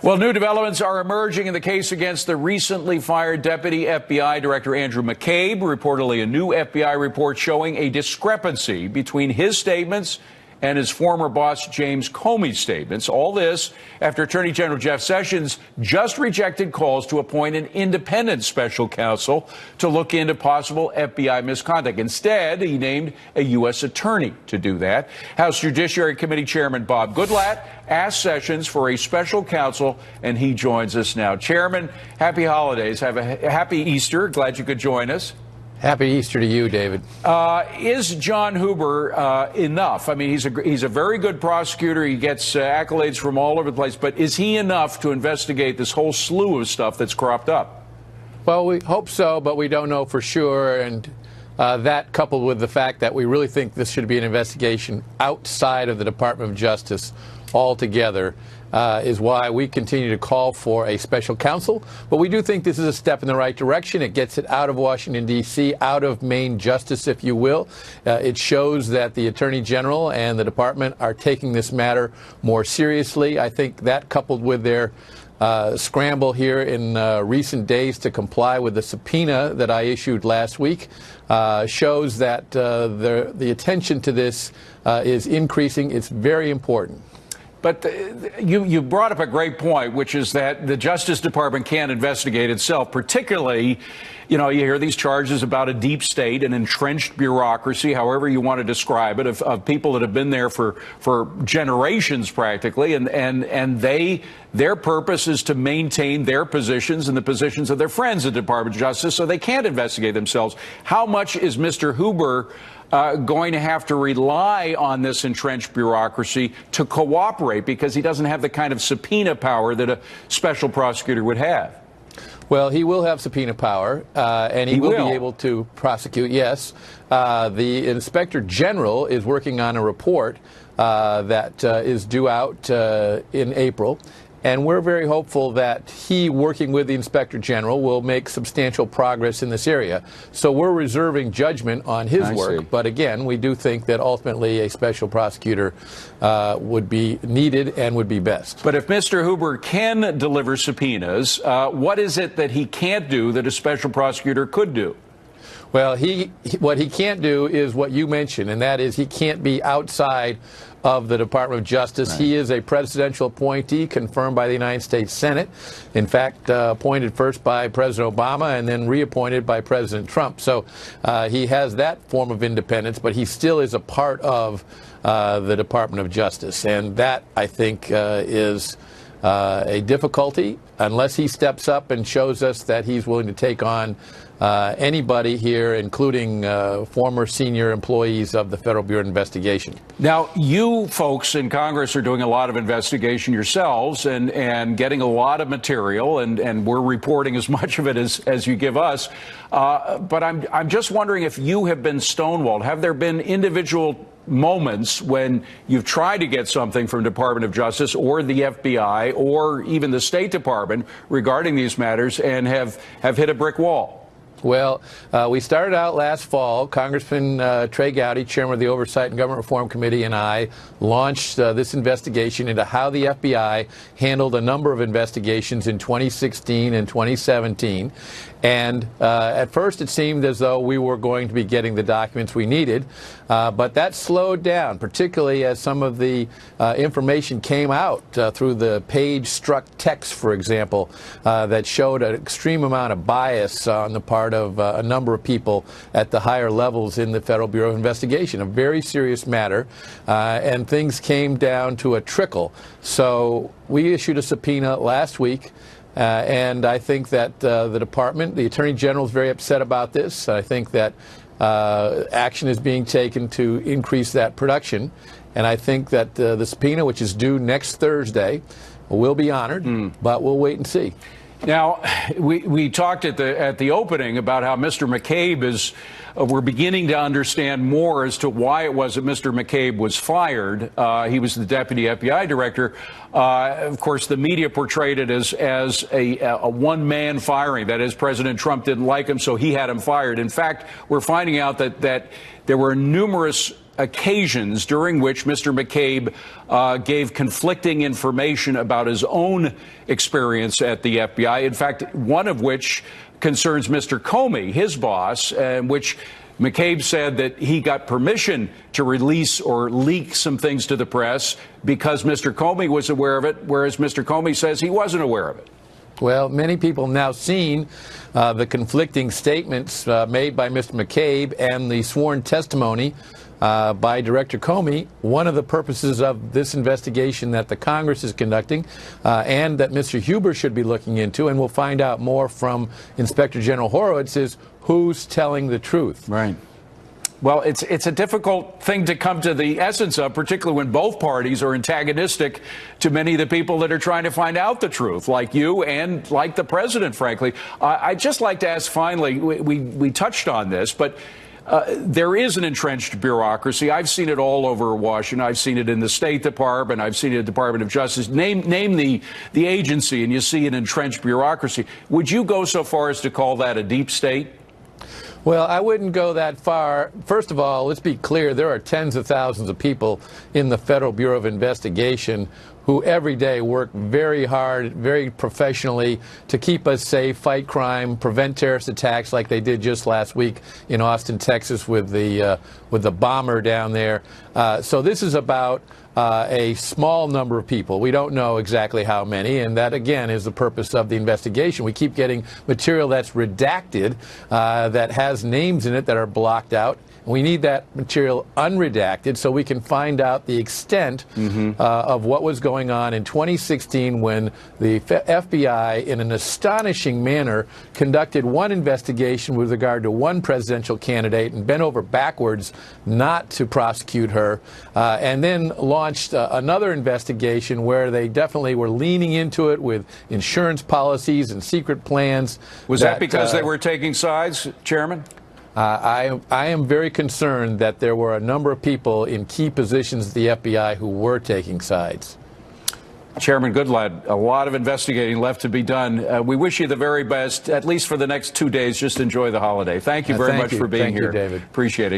Well, new developments are emerging in the case against the recently fired Deputy FBI Director Andrew McCabe. Reportedly, a new FBI report showing a discrepancy between his statements and his former boss James Comey's statements. All this after Attorney General Jeff Sessions just rejected calls to appoint an independent special counsel to look into possible FBI misconduct. Instead, he named a U.S. attorney to do that. House Judiciary Committee Chairman Bob Goodlatte asked Sessions for a special counsel, and he joins us now. Chairman, happy holidays. Have a happy Easter. Glad you could join us. Happy Easter to you, David. Is John Huber enough? I mean, he's a very good prosecutor. He gets accolades from all over the place. But is he enough to investigate this whole slew of stuff that's cropped up? Well, we hope so, but we don't know for sure. And that, coupled with the fact that we really think this should be an investigation outside of the Department of Justice altogether, is why we continue to call for a special counsel. But we do think this is a step in the right direction. It gets it out of Washington, D.C., out of Main justice, if you will. It shows that the Attorney General and the Department are taking this matter more seriously. I think that, coupled with their scramble here in recent days to comply with the subpoena that I issued last week, shows that the attention to this is increasing. It's very important. But you brought up a great point, which is that the Justice Department can't investigate itself, particularly, you know, you hear these charges about a deep state, an entrenched bureaucracy, however you want to describe it, of people that have been there for generations practically, and their purpose is to maintain their positions and the positions of their friends at the Department of Justice, so they can't investigate themselves. How much is Mr. Huber going to have to rely on this entrenched bureaucracy to cooperate, because he doesn't have the kind of subpoena power that a special prosecutor would have? Well, he will have subpoena power, and he will be able to prosecute, yes. The Inspector General is working on a report that is due out in April. And we're very hopeful that he, working with the Inspector General, will make substantial progress in this area. So we're reserving judgment on his work. But again, we do think that ultimately a special prosecutor would be needed and would be best. But if Mr. Huber can deliver subpoenas, what is it that he can't do that a special prosecutor could do? Well, what he can't do is what you mentioned, and that is he can't be outside of the Department of Justice. Right. He is a presidential appointee confirmed by the United States Senate. In fact, appointed first by President Obama and then reappointed by President Trump. So he has that form of independence, but he still is a part of the Department of Justice. And that, I think, is a difficulty unless he steps up and shows us that he's willing to take on anybody here, including former senior employees of the Federal Bureau of Investigation. Now, you folks in Congress are doing a lot of investigation yourselves and getting a lot of material, and we're reporting as much of it as you give us. But I'm just wondering if you have been stonewalled. Have there been individual moments when you've tried to get something from the Department of Justice or the FBI or even the State Department regarding these matters and have hit a brick wall? Well, we started out last fall. Congressman Trey Gowdy, chairman of the Oversight and Government Reform Committee, and I launched this investigation into how the FBI handled a number of investigations in 2016 and 2017. And at first it seemed as though we were going to be getting the documents we needed, but that slowed down, particularly as some of the information came out through the page-struck text, for example, that showed an extreme amount of bias on the part of a number of people at the higher levels in the Federal Bureau of Investigation, a very serious matter, and things came down to a trickle. So we issued a subpoena last week. And I think that the department, the Attorney General, is very upset about this. I think that action is being taken to increase that production. And I think that the subpoena, which is due next Thursday, will be honored, but we'll wait and see. Now, we talked at the opening about how Mr. McCabe is, we're beginning to understand more as to why it was that Mr. McCabe was fired. He was the deputy FBI director. Of course, the media portrayed it as a one-man firing. That is, President Trump didn't like him, so he had him fired. In fact, we're finding out that there were numerous occasions during which Mr. McCabe gave conflicting information about his own experience at the FBI. In fact, one of which concerns Mr. Comey, his boss, which McCabe said that he got permission to release or leak some things to the press because Mr. Comey was aware of it, whereas Mr. Comey says he wasn't aware of it. Well, many people have now seen the conflicting statements made by Mr. McCabe and the sworn testimony by Director Comey. One of the purposes of this investigation that the Congress is conducting and that Mr. Huber should be looking into, and we'll find out more from Inspector General Horowitz, is who's telling the truth. Right. Well, it's a difficult thing to come to the essence of, particularly when both parties are antagonistic to many of the people that are trying to find out the truth, like you and like the president, frankly. I'd just like to ask, finally, we touched on this, but there is an entrenched bureaucracy. I've seen it all over Washington. I've seen it in the State Department. I've seen it in the Department of Justice. Name the agency and you see an entrenched bureaucracy. Would you go so far as to call that a deep state? Well, I wouldn't go that far. First of all, let's be clear. There are tens of thousands of people in the Federal Bureau of Investigation who every day work very hard, very professionally to keep us safe, fight crime, prevent terrorist attacks like they did just last week in Austin, Texas with the bomber down there. So this is about a small number of people. We don't know exactly how many, and that, again, is the purpose of the investigation. We keep getting material that's redacted, that has names in it that are blocked out. We need that material unredacted so we can find out the extent of what was going on in 2016 when the FBI, in an astonishing manner, conducted one investigation with regard to one presidential candidate and bent over backwards not to prosecute her, and then launched another investigation where they definitely were leaning into it with insurance policies and secret plans. Was that because they were taking sides, Chairman? I am very concerned that there were a number of people in key positions at the FBI who were taking sides. Chairman Goodlatte, a lot of investigating left to be done. We wish you the very best, at least for the next 2 days. Just enjoy the holiday. Thank you very much for being here. Thank you, David. Appreciate it.